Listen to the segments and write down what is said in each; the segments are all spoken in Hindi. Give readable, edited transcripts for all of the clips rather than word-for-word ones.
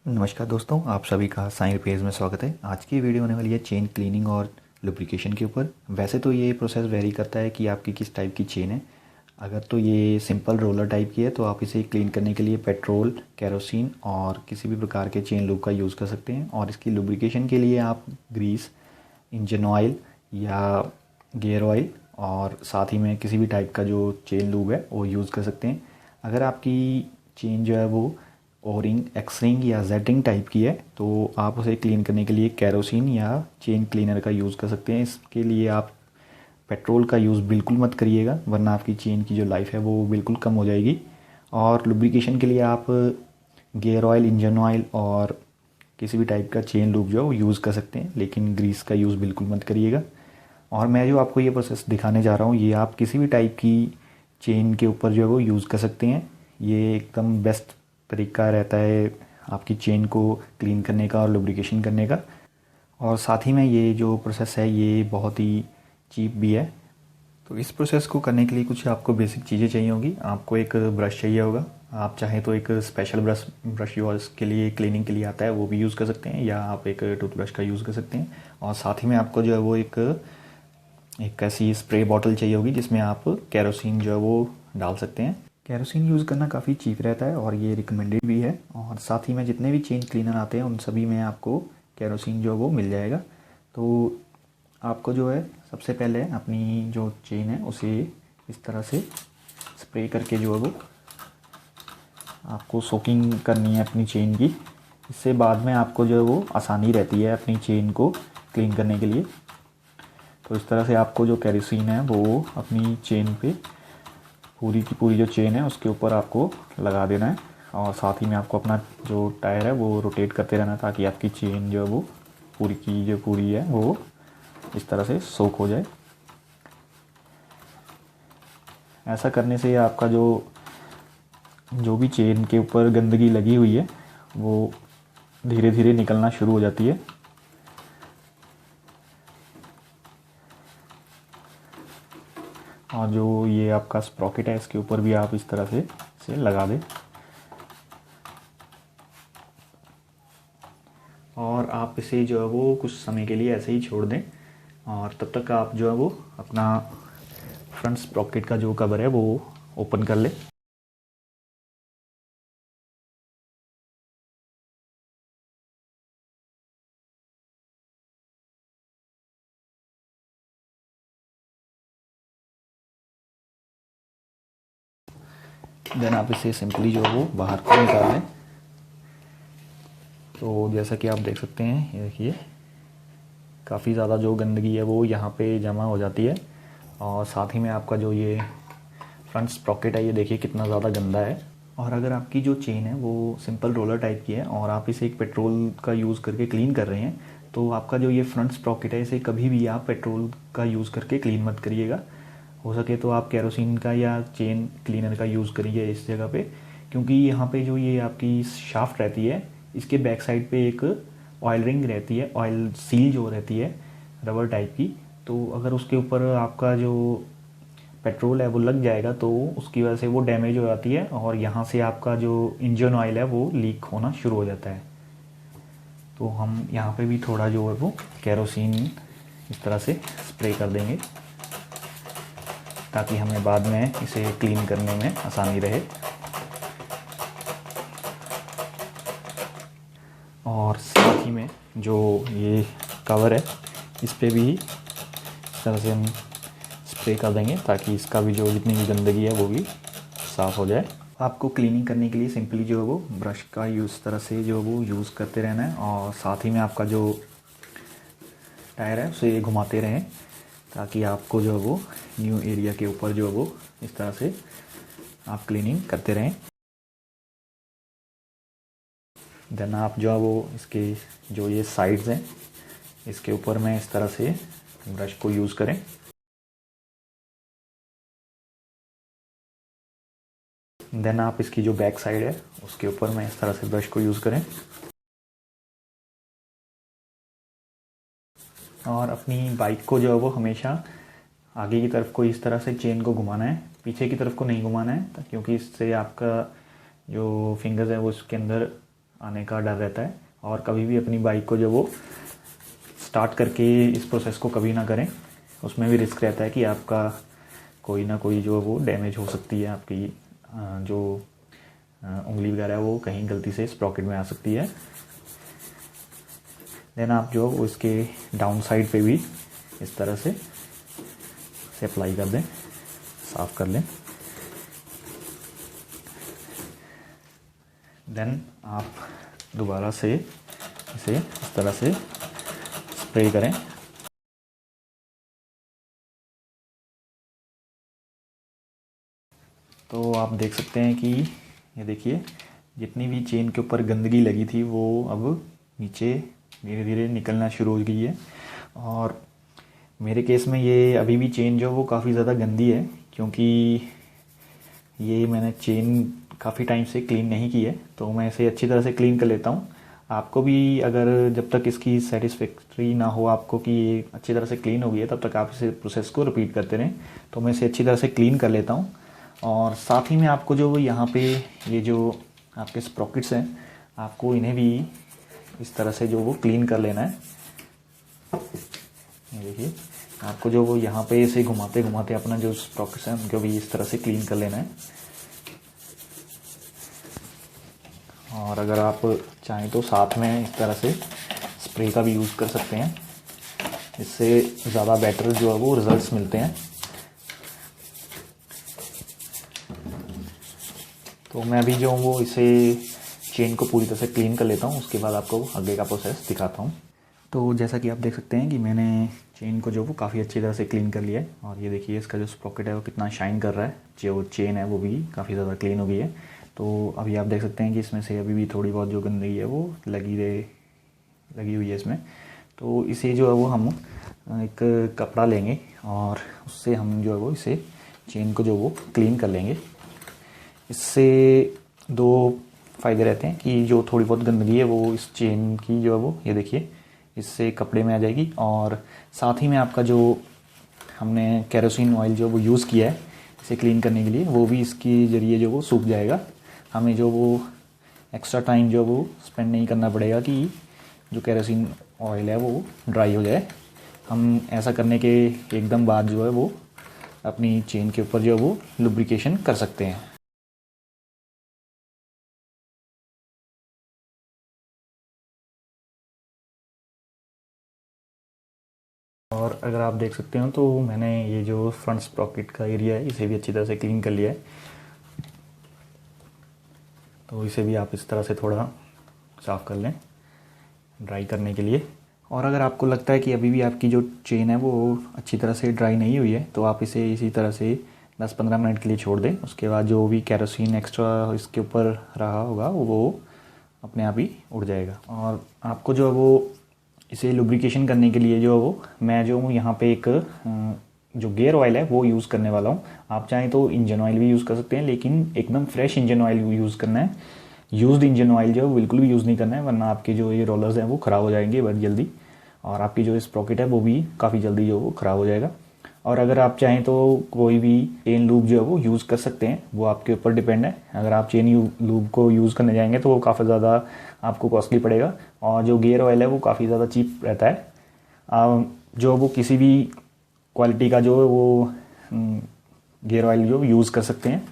नमस्कार दोस्तों, आप सभी का साइन रिपेयर्स में स्वागत है। आज की वीडियो होने वाली है चेन क्लीनिंग और लुब्रिकेशन के ऊपर। वैसे तो ये प्रोसेस वेरी करता है कि आपकी किस टाइप की चेन है। अगर तो ये सिंपल रोलर टाइप की है तो आप इसे क्लीन करने के लिए पेट्रोल, केरोसिन और किसी भी प्रकार के चेन लूब का यूज़ कर सकते हैं। और इसकी लुब्रिकेशन के लिए आप ग्रीस, इंजन ऑयल या गियर ऑयल और साथ ही में किसी भी टाइप का जो चेन लूब है वो यूज़ कर सकते हैं। अगर आपकी चेन जो है वो ओ रिंग, एक्स रिंग या जेड रिंग टाइप की है तो आप उसे क्लीन करने के लिए केरोसिन या चेन क्लीनर का यूज़ कर सकते हैं। इसके लिए आप पेट्रोल का यूज़ बिल्कुल मत करिएगा, वरना आपकी चेन की जो लाइफ है वो बिल्कुल कम हो जाएगी। और लुब्रिकेशन के लिए आप गियर ऑयल, इंजन ऑयल और किसी भी टाइप का चेन लूब जो है वो यूज़ कर सकते हैं, लेकिन ग्रीस का यूज़ बिल्कुल मत करिएगा। और मैं जो आपको ये प्रोसेस दिखाने जा रहा हूँ ये आप किसी भी टाइप की चेन के ऊपर जो है वो यूज़ कर सकते हैं। ये एकदम बेस्ट तरीका रहता है आपकी चेन को क्लीन करने का और लुब्रिकेशन करने का। और साथ ही में ये जो प्रोसेस है ये बहुत ही चीप भी है। तो इस प्रोसेस को करने के लिए कुछ आपको बेसिक चीज़ें चाहिए होंगी। आपको एक ब्रश चाहिए होगा। आप चाहें तो एक स्पेशल ब्रश यूज़ के लिए, क्लीनिंग के लिए आता है, वो भी यूज़ कर सकते हैं, या आप एक टूथब्रश का यूज़ कर सकते हैं। और साथ ही में आपको जो है वो एक ऐसी स्प्रे बॉटल चाहिए होगी जिसमें आप केरोसिन जो है वो डाल सकते हैं। केरोसिन यूज़ करना काफ़ी चीप रहता है और ये रिकमेंडेड भी है। और साथ ही में जितने भी चेन क्लीनर आते हैं उन सभी में आपको केरोसिन जो है वो मिल जाएगा। तो आपको जो है सबसे पहले अपनी जो चेन है उसे इस तरह से स्प्रे करके जो है वो आपको सोकिंग करनी है अपनी चेन की। इससे बाद में आपको जो है वो आसानी रहती है अपनी चेन को क्लीन करने के लिए। तो इस तरह से आपको जो केरोसिन है वो अपनी चेन पे पूरी की पूरी जो चेन है उसके ऊपर आपको लगा देना है। और साथ ही में आपको अपना जो टायर है वो रोटेट करते रहना है ताकि आपकी चेन जो है वो पूरी की जो पूरी है वो इस तरह से सोक हो जाए। ऐसा करने से आपका जो भी चेन के ऊपर गंदगी लगी हुई है वो धीरे धीरे निकलना शुरू हो जाती है। और जो ये आपका स्प्रॉकेट है इसके ऊपर भी आप इस तरह से इसे लगा दें। और आप इसे जो है वो कुछ समय के लिए ऐसे ही छोड़ दें और तब तक आप जो है वो अपना फ्रंट स्प्रॉकेट का जो कवर है वो ओपन कर लें। देन आप इसे सिंपली जो है वो बाहर को निकाल लें। तो जैसा कि आप देख सकते हैं, ये देखिए काफ़ी ज़्यादा जो गंदगी है वो यहाँ पे जमा हो जाती है। और साथ ही में आपका जो ये फ्रंट स्प्रॉकेट है ये देखिए कितना ज़्यादा गंदा है। और अगर आपकी जो चेन है वो सिंपल रोलर टाइप की है और आप इसे एक पेट्रोल का यूज़ करके क्लीन कर रहे हैं तो आपका जो ये फ्रंट स्प्रॉकेट है इसे कभी भी आप पेट्रोल का यूज़ करके क्लीन मत करिएगा। हो सके तो आप केरोसिन का या चेन क्लीनर का यूज़ करिए इस जगह पे, क्योंकि यहाँ पे जो ये आपकी शाफ्ट रहती है इसके बैक साइड पे एक ऑयल रिंग रहती है, ऑयल सील जो रहती है रबर टाइप की। तो अगर उसके ऊपर आपका जो पेट्रोल है वो लग जाएगा तो उसकी वजह से वो डैमेज हो जाती है और यहाँ से आपका जो इंजन ऑयल है वो लीक होना शुरू हो जाता है। तो हम यहाँ पे भी थोड़ा जो है वो केरोसिन इस तरह से स्प्रे कर देंगे ताकि हमें बाद में इसे क्लीन करने में आसानी रहे। और साथ ही में जो ये कवर है इस पे भी इस तरह से हम स्प्रे कर देंगे ताकि इसका भी जो जितनी भी गंदगी है वो भी साफ़ हो जाए। आपको क्लीनिंग करने के लिए सिंपली जो है वो ब्रश का यूज़ तरह से जो है वो यूज़ करते रहना है और साथ ही में आपका जो टायर है उसे घुमाते रहें ताकि आपको जो है वो न्यू एरिया के ऊपर जो है वो इस तरह से आप क्लीनिंग करते रहें। देन आप जो है वो इसके जो ये साइड्स हैं इसके ऊपर में इस तरह से ब्रश को यूज़ करें। देन आप इसकी जो बैक साइड है उसके ऊपर में इस तरह से ब्रश को यूज़ करें और अपनी बाइक को जो है वो हमेशा आगे की तरफ को इस तरह से चेन को घुमाना है, पीछे की तरफ को नहीं घुमाना है क्योंकि इससे आपका जो फिंगर्स है वो उसके अंदर आने का डर रहता है। और कभी भी अपनी बाइक को जो वो स्टार्ट करके इस प्रोसेस को कभी ना करें, उसमें भी रिस्क रहता है कि आपका कोई ना कोई जो वो डैमेज हो सकती है, आपकी जो उंगली वगैरह है वो कहीं गलती से स्प्रॉकेट में आ सकती है। देन आप जो उसके डाउन साइड पे भी इस तरह से अप्लाई कर दें, साफ कर लें। देन आप दोबारा से इसे इस तरह से स्प्रे करें। तो आप देख सकते हैं कि ये देखिए, जितनी भी चेन के ऊपर गंदगी लगी थी वो अब नीचे धीरे धीरे निकलना शुरू हो गई है। और मेरे केस में ये अभी भी चेन जो वो काफ़ी ज़्यादा गंदी है, क्योंकि ये मैंने चेन काफ़ी टाइम से क्लीन नहीं की है। तो मैं इसे अच्छी तरह से क्लीन कर लेता हूँ। आपको भी अगर जब तक इसकी सेटिस्फैक्ट्री ना हो आपको कि ये अच्छी तरह से क्लीन हो गई है, तब तक आप इसे प्रोसेस को रिपीट करते रहें। तो मैं इसे अच्छी तरह से क्लीन कर लेता हूँ। और साथ ही में आपको जो यहाँ पे ये जो आपके स्प्रॉकेट्स हैं, आपको इन्हें भी इस तरह से जो वो क्लीन कर लेना है। ये देखिए, आपको जो वो यहाँ पे इसे घुमाते घुमाते अपना जो स्प्रॉकेट्स हैं उनको भी इस तरह से क्लीन कर लेना है। और अगर आप चाहें तो साथ में इस तरह से स्प्रे का भी यूज़ कर सकते हैं, इससे ज़्यादा बेटर जो है वो रिजल्ट्स मिलते हैं। तो मैं अभी जो वो इसे चेन को पूरी तरह से क्लीन कर लेता हूँ, उसके बाद आपको आगे का प्रोसेस दिखाता हूँ। तो जैसा कि आप देख सकते हैं कि मैंने चेन को जो वो काफ़ी अच्छी तरह से क्लीन कर लिया है। और ये देखिए इसका जो स्प्रॉकेट है वो कितना शाइन कर रहा है, जो चेन है वो भी काफ़ी ज़्यादा क्लीन हो गई है। तो अभी आप देख सकते हैं कि इसमें से अभी भी थोड़ी बहुत जो गंदगी है वो लगी हुई है इसमें। तो इसे जो है वो हम एक कपड़ा लेंगे और उससे हम जो है वो इसे चेन को जो वो क्लीन कर लेंगे। इससे दो फ़ायदे रहते हैं कि जो थोड़ी बहुत गंदगी है वो इस चेन की जो है वो, ये देखिए, इससे कपड़े में आ जाएगी। और साथ ही में आपका जो हमने केरोसिन ऑयल जो वो यूज़ किया है इसे क्लीन करने के लिए, वो भी इसके ज़रिए जो वो सूख जाएगा। हमें जो वो एक्स्ट्रा टाइम जो वो स्पेंड नहीं करना पड़ेगा कि जो केरोसिन ऑयल है वो ड्राई हो जाए। हम ऐसा करने के एकदम बाद जो है वो अपनी चेन के ऊपर जो है वो लुब्रिकेशन कर सकते हैं। और अगर आप देख सकते हो तो मैंने ये जो फ्रंट स्प्रॉकेट का एरिया है इसे भी अच्छी तरह से क्लीन कर लिया है। तो इसे भी आप इस तरह से थोड़ा साफ़ कर लें ड्राई करने के लिए। और अगर आपको लगता है कि अभी भी आपकी जो चेन है वो अच्छी तरह से ड्राई नहीं हुई है, तो आप इसे इसी तरह से 10-15 मिनट के लिए छोड़ दें। उसके बाद जो भी केरोसिन एक्स्ट्रा इसके ऊपर रहा होगा वो अपने आप ही उड़ जाएगा। और आपको जो है वो इसे लुब्रिकेशन करने के लिए जो है वो मैं जो हूँ यहाँ पे एक जो गियर ऑयल है वो यूज़ करने वाला हूँ। आप चाहें तो इंजन ऑयल भी यूज़ कर सकते हैं, लेकिन एकदम फ्रेश इंजन ऑयल यूज़ करना है। यूज्ड इंजन ऑयल जो है बिल्कुल भी यूज़ नहीं करना है, वरना आपके जो ये रोलर्स हैं वो ख़राब हो जाएंगे बहुत जल्दी, और आपकी जो स्प्रॉकेट है वो भी काफ़ी जल्दी जो वो ख़राब हो जाएगा। और अगर आप चाहें तो कोई भी चेन लूब जो है वो यूज़ कर सकते हैं, वो आपके ऊपर डिपेंड है। अगर आप चेन लूब को यूज़ करने जाएंगे तो वो काफ़ी ज़्यादा आपको कॉस्टली पड़ेगा, और जो गियर ऑयल है वो काफ़ी ज़्यादा चीप रहता है। जो वो किसी भी क्वालिटी का जो वो गियर ऑयल जो यूज़ कर सकते हैं।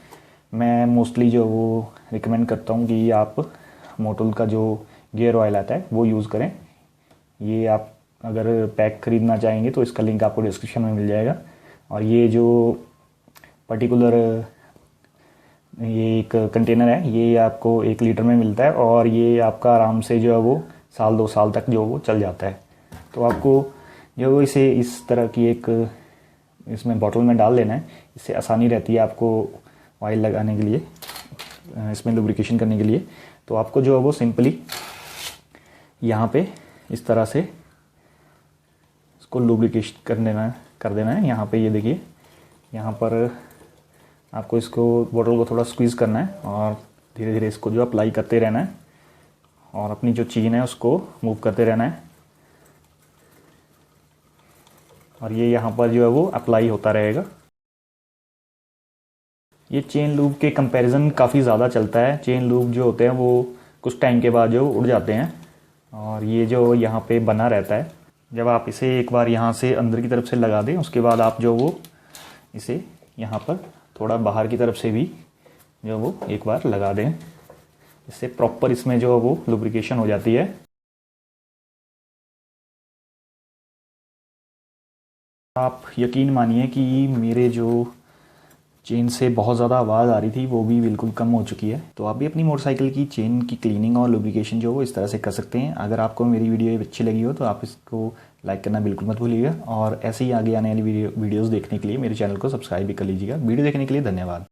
मैं मोस्टली जो वो रिकमेंड करता हूँ कि आप मोटोल का जो गियर ऑयल आता है वो यूज़ करें। ये आप अगर पैक ख़रीदना चाहेंगे तो इसका लिंक आपको डिस्क्रिप्शन में मिल जाएगा। और ये जो पर्टिकुलर ये एक कंटेनर है ये आपको 1 लीटर में मिलता है, और ये आपका आराम से जो है वो 1-2 साल तक जो वो चल जाता है। तो आपको जो इसे इस तरह की एक इसमें बॉटल में डाल लेना है, इससे आसानी रहती है आपको ऑयल लगाने के लिए, इसमें लुब्रिकेशन करने के लिए। तो आपको जो है वो सिंपली यहाँ पे इस तरह से इसको लुब्रिकेशन कर देना है। यहाँ पे ये देखिए, यहाँ पर आपको इसको बॉटल को थोड़ा स्क्वीज़ करना है और धीरे धीरे इसको जो अप्लाई करते रहना है, और अपनी जो चेन है उसको मूव करते रहना है, और ये यहाँ पर जो है वो अप्लाई होता रहेगा। ये चेन लूब के कंपैरिजन काफ़ी ज़्यादा चलता है। चेन लूब जो होते हैं वो कुछ टाइम के बाद जो उड़ जाते हैं और ये जो यहाँ पे बना रहता है। जब आप इसे एक बार यहाँ से अंदर की तरफ से लगा दें, उसके बाद आप जो वो इसे यहाँ पर थोड़ा बाहर की तरफ से भी जो वो एक बार लगा दें, इससे प्रॉपर इसमें जो वो लुब्रिकेशन हो जाती है। आप यकीन मानिए कि मेरे जो चेन से बहुत ज़्यादा आवाज़ आ रही थी वो भी बिल्कुल कम हो चुकी है। तो आप भी अपनी मोटरसाइकिल की चेन की क्लीनिंग और लुब्रिकेशन जो वो इस तरह से कर सकते हैं। अगर आपको मेरी वीडियो अच्छी लगी हो तो आप इसको लाइक करना बिल्कुल मत भूलिएगा, और ऐसे ही आगे आने वाली वीडियोज़ देखने के लिए मेरे चैनल को सब्सक्राइब भी कर लीजिएगा। वीडियो देखने के लिए धन्यवाद।